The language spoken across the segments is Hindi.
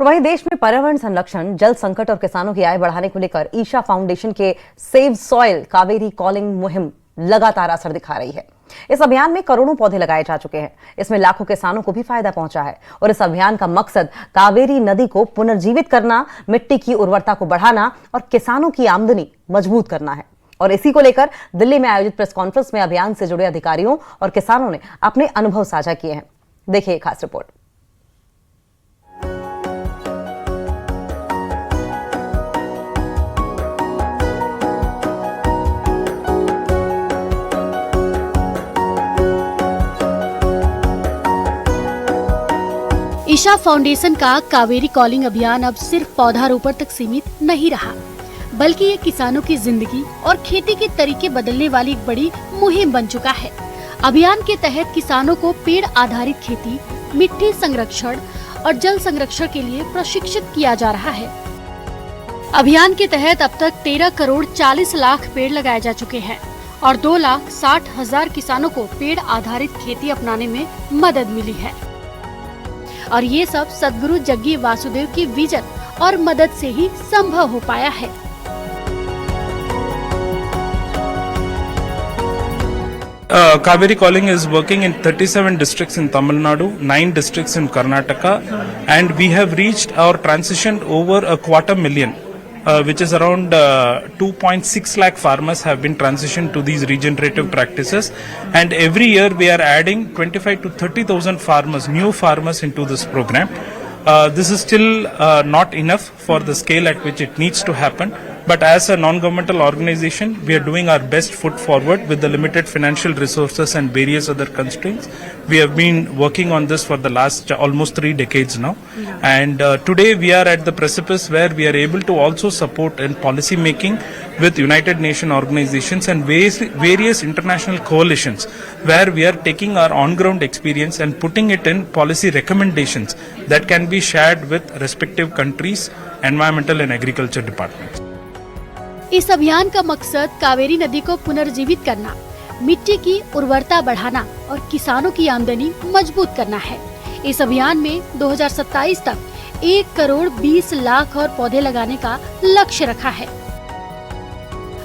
तो वहीं देश में पर्यावरण संरक्षण, जल संकट और किसानों की आय बढ़ाने को लेकर ईशा फाउंडेशन के सेव सॉइल कावेरी कॉलिंग मुहिम लगातार असर दिखा रही है। इस अभियान में करोड़ों पौधे लगाए जा चुके हैं। इसमें लाखों किसानों को भी फायदा पहुंचा है और इस अभियान का मकसद कावेरी नदी को पुनर्जीवित करना, मिट्टी की उर्वरता को बढ़ाना और किसानों की आमदनी मजबूत करना है। और इसी को लेकर दिल्ली में आयोजित प्रेस कॉन्फ्रेंस में अभियान से जुड़े अधिकारियों और किसानों ने अपने अनुभव साझा किए हैं। देखिए एक खास रिपोर्ट। ईशा फाउंडेशन का कावेरी कॉलिंग अभियान अब सिर्फ पौधारोपण तक सीमित नहीं रहा, बल्कि ये किसानों की जिंदगी और खेती के तरीके बदलने वाली एक बड़ी मुहिम बन चुका है। अभियान के तहत किसानों को पेड़ आधारित खेती, मिट्टी संरक्षण और जल संरक्षण के लिए प्रशिक्षित किया जा रहा है। अभियान के तहत अब तक 13 करोड़ 40 लाख पेड़ लगाए जा चुके हैं और 2,60,000 किसानों को पेड़ आधारित खेती अपनाने में मदद मिली है। और ये सब सद्गुरु जग्गी वासुदेव की विजन और मदद से ही संभव हो पाया है। Kaveri Calling is working in 37 districts in Tamil Nadu, 9 districts in Karnataka, and we have reached or transitioned over 250,000, which is around 2.6 lakh farmers have been transitioned to these regenerative practices, and every year we are adding 25 to 30,000 farmers, new farmers into this program. This is still not enough for the scale at which it needs to happen, but as a non-governmental organization, we are doing our best foot forward with the limited financial resources and various other constraints. We have been working on this for the last almost 3 decades now, and today we are at the precipice where we are able to also support in policy making with United Nations organizations and various international coalitions, where we are taking our on-ground experience and putting it in policy recommendations that can be shared with respective countries, environmental and agriculture departments. इस अभियान का मकसद कावेरी नदी को पुनर्जीवित करना, मिट्टी की उर्वरता बढ़ाना और किसानों की आमदनी मजबूत करना है। इस अभियान में 2027 तक 1 करोड़ 20 लाख और पौधे लगाने का लक्ष्य रखा है।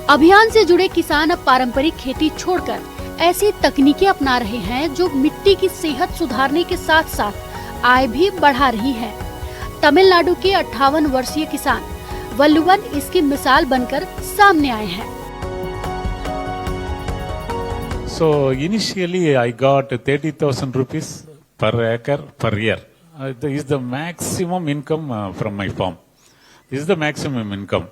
अभियान से जुड़े किसान अब पारंपरिक खेती छोड़कर ऐसी तकनीकें अपना रहे हैं जो मिट्टी की सेहत सुधारने के साथ साथ आय भी बढ़ा रही है। तमिलनाडु के 58 वर्षीय किसान वल्लुवन इसकी मिसाल बनकर सामने आए हैं। So initially I got 30,000 rupees per acre per year. This is the maximum income from my farm. This is the maximum income.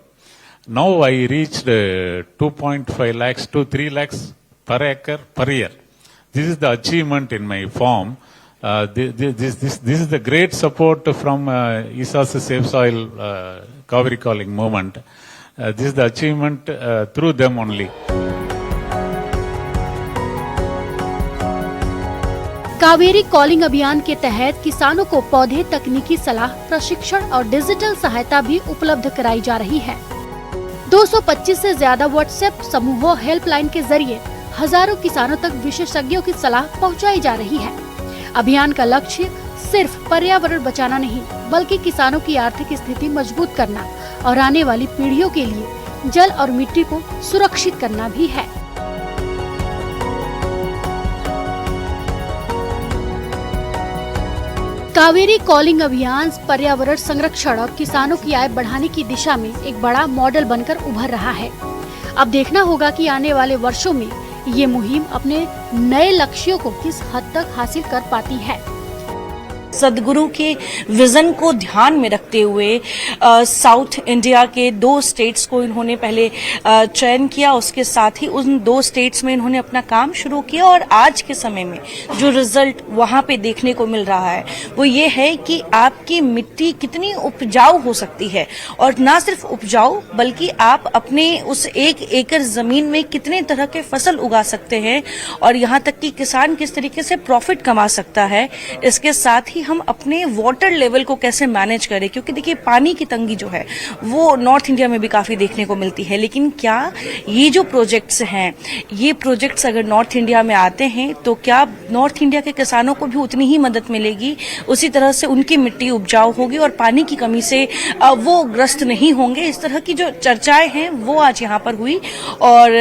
Now I reached 2.5 lakhs to 3 lakhs per acre per year. This is the achievement in my farm. This is the great support from Isha's Save Soil Kaveri Calling movement. This is the achievement through them only. Kaveri calling अभियान के तहत किसानों को पौधे, तकनीकी सलाह, प्रशिक्षण और डिजिटल सहायता भी उपलब्ध कराई जा रही है। 225 से ज्यादा व्हाट्सएप समूहों, हेल्पलाइन के जरिए हजारों किसानों तक विशेषज्ञों की सलाह पहुंचाई जा रही है। अभियान का लक्ष्य सिर्फ पर्यावरण बचाना नहीं, बल्कि किसानों की आर्थिक स्थिति मजबूत करना और आने वाली पीढ़ियों के लिए जल और मिट्टी को सुरक्षित करना भी है। कावेरी कॉलिंग अभियान पर्यावरण संरक्षण और किसानों की आय बढ़ाने की दिशा में एक बड़ा मॉडल बनकर उभर रहा है। अब देखना होगा कि आने वाले वर्षों में ये मुहिम अपने नए लक्ष्यों को किस हद तक हासिल कर पाती है। सदगुरु के विजन को ध्यान में रखते हुए साउथ इंडिया के 2 स्टेट्स को इन्होंने पहले चयन किया, उसके साथ ही उन 2 स्टेट्स में इन्होंने अपना काम शुरू किया और आज के समय में जो रिजल्ट वहां पे देखने को मिल रहा है वो ये है कि आपकी मिट्टी कितनी उपजाऊ हो सकती है, और ना सिर्फ उपजाऊ बल्कि आप अपने उस 1 एकड़ जमीन में कितने तरह के फसल उगा सकते हैं और यहाँ तक कि किसान किस तरीके से प्रॉफिट कमा सकता है। इसके साथ ही कि हम अपने वाटर लेवल को कैसे मैनेज करें, क्योंकि देखिए पानी की तंगी जो है वो नॉर्थ इंडिया में भी काफी देखने को मिलती है। लेकिन क्या ये जो प्रोजेक्ट्स हैं, ये प्रोजेक्ट्स अगर नॉर्थ इंडिया में आते हैं तो क्या नॉर्थ इंडिया के किसानों को भी उतनी ही मदद मिलेगी, उसी तरह से उनकी मिट्टी उपजाऊ होगी और पानी की कमी से वो ग्रस्त नहीं होंगे। इस तरह की जो चर्चाएं हैं वो आज यहाँ पर हुई और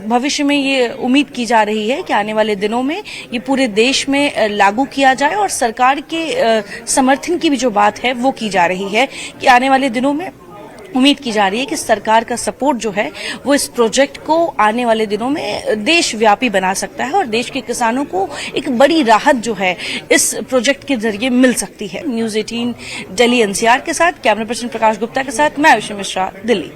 भविष्य में ये उम्मीद की जा रही है कि आने वाले दिनों में ये पूरे देश में लागू किया जाए और सरकार के समर्थन की भी जो बात है वो की जा रही है कि आने वाले दिनों में उम्मीद की जा रही है कि सरकार का सपोर्ट जो है वो इस प्रोजेक्ट को आने वाले दिनों में देशव्यापी बना सकता है और देश के किसानों को एक बड़ी राहत जो है इस प्रोजेक्ट के जरिए मिल सकती है। न्यूज़ 18 दिल्ली एनसीआर के साथ कैमरा पर्सन प्रकाश गुप्ता के साथ मैं विषय मिश्रा, दिल्ली।